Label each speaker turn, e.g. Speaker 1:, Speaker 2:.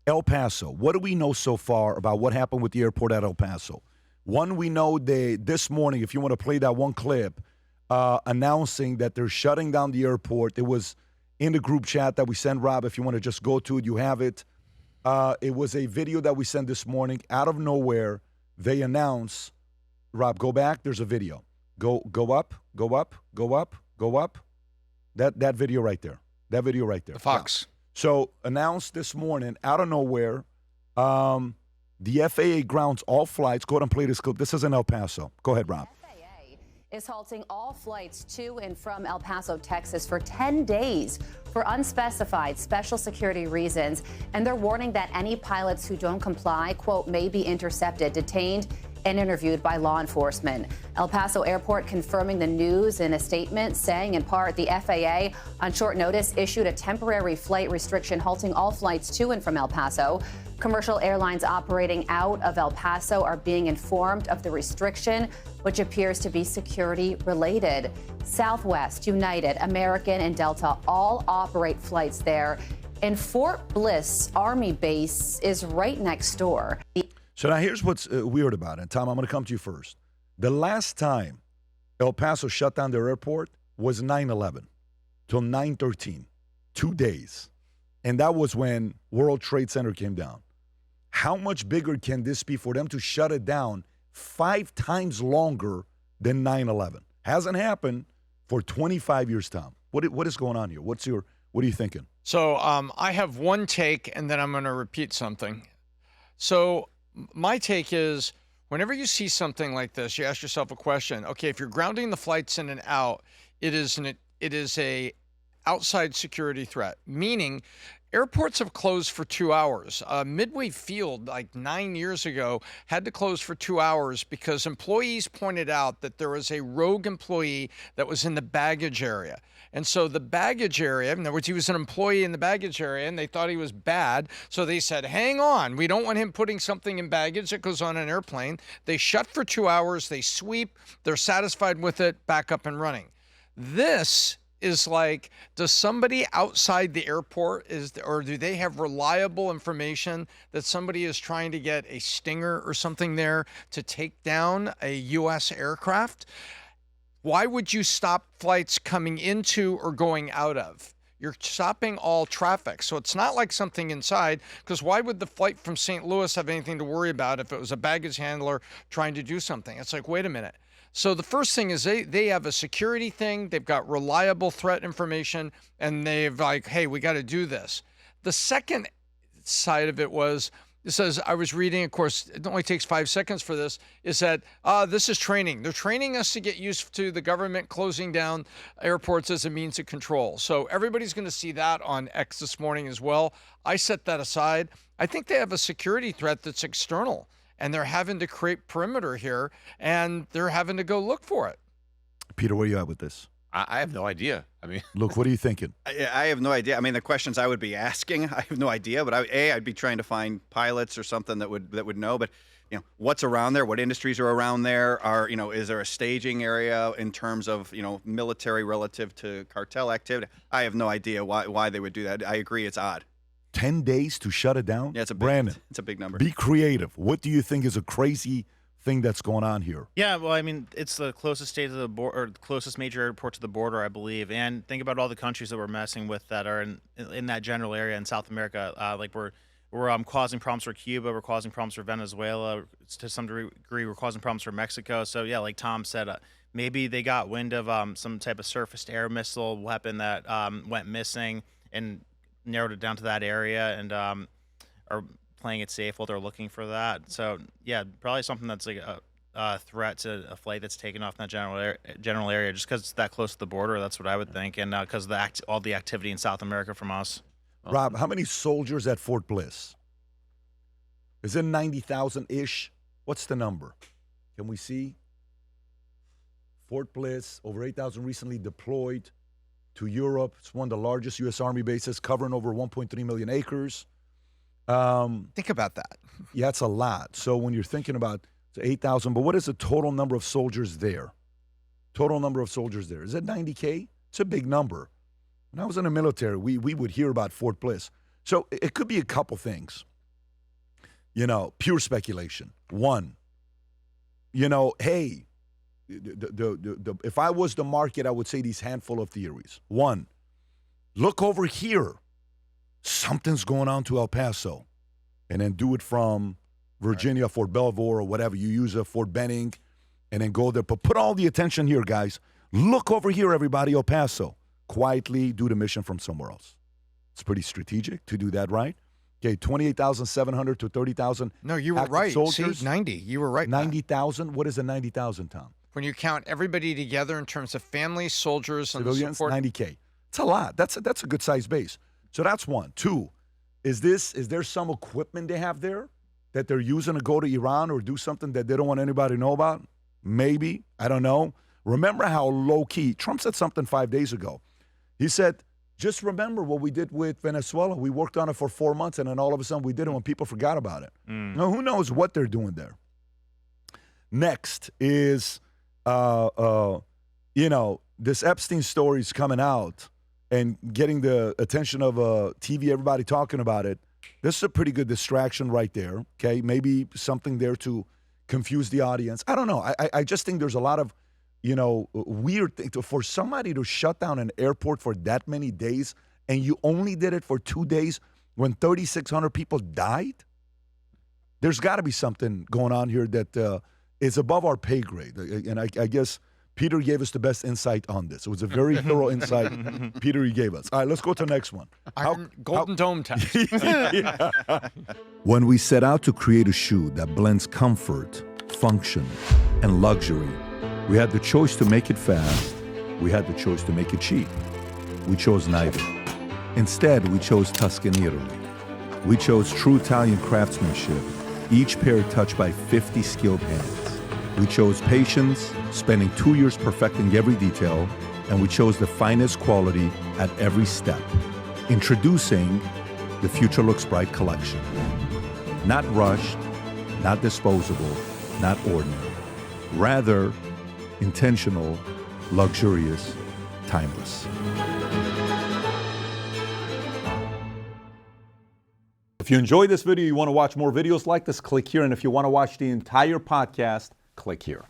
Speaker 1: El Paso. What do we know so far about what happened with the airport at El Paso? One, we know this morning, if you want to play that one clip, announcing that they're shutting down the airport. It was in the group chat that we sent, Rob. If you want to just go to it, you have it. It was a video that we sent this morning. Out of nowhere, they announce, Rob, go back. There's a video. Go up, go up, go up, go up. That video right there. That video right there.
Speaker 2: The Fox.
Speaker 1: Yeah. So announced this morning, out of nowhere, the FAA grounds all flights. Go ahead and play this clip. This is in El Paso. Go ahead, Rob.
Speaker 3: Is halting all flights to and from El Paso, Texas for 10 days for unspecified special security reasons. And they're warning that any pilots who don't comply, quote, may be intercepted, detained, and interviewed by law enforcement. El Paso Airport confirming the news in a statement saying, in part, the FAA on short notice issued a temporary flight restriction halting all flights to and from El Paso. Commercial airlines operating out of El Paso are being informed of the restriction, which appears to be security related. Southwest, United, American, and Delta all operate flights there. And Fort Bliss Army Base is right next door.
Speaker 1: So now here's what's weird about it. Tom, I'm going to come to you first. The last time El Paso shut down their airport was 9/11 till 9/13, 2 days. And that was when World Trade Center came down. How much bigger can this be for them to shut it down 5 times longer than 9/11? Hasn't happened for 25 years, Tom. What is going on here? What are you thinking?
Speaker 2: So I have one take, and then I'm going to repeat something. So my take is, whenever you see something like this, you ask yourself a question. Okay, if you're grounding the flights in and out, it is a outside security threat, meaning airports have closed for 2 hours. Midway Field, like 9 years ago, had to close for 2 hours because employees pointed out that there was a rogue employee that was in the baggage area. And so the baggage area, in other words, he was an employee in the baggage area, and they thought he was bad. So they said, hang on, we don't want him putting something in baggage that goes on an airplane. They shut for 2 hours, they sweep, they're satisfied with it, back up and running. This is like, does somebody outside the airport, or do they have reliable information that somebody is trying to get a Stinger or something there to take down a U.S. aircraft? Why would you stop flights coming into or going out of? You're stopping all traffic. So it's not like something inside, because why would the flight from St. Louis have anything to worry about if it was a baggage handler trying to do something? It's like, wait a minute. So the first thing is they have a security thing. They've got reliable threat information, and they've like, hey, we got to do this. The second side of it was, it says, I was reading, of course, it only takes 5 seconds for this, is that this is training. They're training us to get used to the government closing down airports as a means of control. So everybody's going to see that on X this morning as well. I set that aside. I think they have a security threat that's external, and they're having to create perimeter here, and they're having to go look for it.
Speaker 1: Peter, where are you at with this?
Speaker 4: I have no idea. I mean,
Speaker 1: Look, what are you thinking?
Speaker 5: I have no idea. I mean, the questions I would be asking, I have no idea. But I'd be trying to find pilots or something that would know. But what's around there? What industries are around there? Is there a staging area in terms of military relative to cartel activity? I have no idea why they would do that. I agree, it's odd.
Speaker 1: 10 days to shut it down?
Speaker 5: Yeah, it's a big,
Speaker 1: Brandon,
Speaker 5: it's a big number.
Speaker 1: Be creative. What do you think is a crazy thing that's going on here?
Speaker 6: Yeah, well, I mean, it's the closest state to the border, or the closest major airport to the border, I believe. And think about all the countries that we're messing with that are in that general area in South America. Like we're causing problems for Cuba, we're causing problems for Venezuela, to some degree we're causing problems for Mexico. So yeah, like Tom said, maybe they got wind of some type of surface-to-air missile weapon that went missing and narrowed it down to that area, and are playing it safe while they're looking for that. So yeah, probably something that's like a threat to a flight that's taken off in that general area, just because it's that close to the border. That's what I would think, and because all the activity in South America from us.
Speaker 1: Rob, how many soldiers at Fort Bliss? Is it 90,000-ish? What's the number? Can we see? Fort Bliss, over 8,000 recently deployed to Europe. It's one of the largest U.S. Army bases, covering over 1.3 million acres.
Speaker 2: Think about that.
Speaker 1: Yeah, it's a lot. So when you're thinking about 8,000, but what is the total number of soldiers there? Total number of soldiers there. Is it 90K? It's a big number. When I was in the military, we would hear about Fort Bliss. So it could be a couple things. pure speculation. One, hey, if I was the market, I would say these handful of theories. One, look over here. Something's going on to El Paso. And then do it from Virginia, Fort Belvoir, or whatever. You use a Fort Benning, and then go there. But put all the attention here, guys. Look over here, everybody, El Paso. Quietly do the mission from somewhere else. It's pretty strategic to do that, right? Okay, 28,700 to 30,000.
Speaker 2: No, you were right.
Speaker 1: Soldiers.
Speaker 2: See, 90. You were right.
Speaker 1: 90,000. What is a 90,000, Tom?
Speaker 2: When you count everybody together in terms of families, soldiers, and
Speaker 1: Civilians,
Speaker 2: support.
Speaker 1: 90K. It's a lot. That's a good size base. So that's one. Two, is there some equipment they have there that they're using to go to Iran or do something that they don't want anybody to know about? Maybe. I don't know. Remember how low-key. Trump said something 5 days ago. He said, just remember what we did with Venezuela. We worked on it for 4 months, and then all of a sudden we did it when people forgot about it. Now, who knows what they're doing there? Next is, this Epstein story is coming out and getting the attention of TV, everybody talking about it. This is a pretty good distraction right there, okay? Maybe something there to confuse the audience. I don't know. I just think there's a lot of, weird thing for somebody to shut down an airport for that many days, and you only did it for 2 days when 3,600 people died. There's got to be something going on here that is above our pay grade. And I guess Peter gave us the best insight on this. It was a very thorough insight, Peter, you gave us. All right, let's go to the next one.
Speaker 2: Golden Dome test.
Speaker 1: When we set out to create a shoe that blends comfort, function, and luxury, we had the choice to make it fast. We had the choice to make it cheap. We chose neither. Instead, we chose Tuscany, Italy. We chose true Italian craftsmanship, each pair touched by 50 skilled hands. We chose patience, spending 2 years perfecting every detail, and we chose the finest quality at every step. Introducing the Future Looks Bright collection. Not rushed, not disposable, not ordinary. Rather, intentional, luxurious, timeless. If you enjoyed this video, you want to watch more videos like this, click here. And if you want to watch the entire podcast, click here.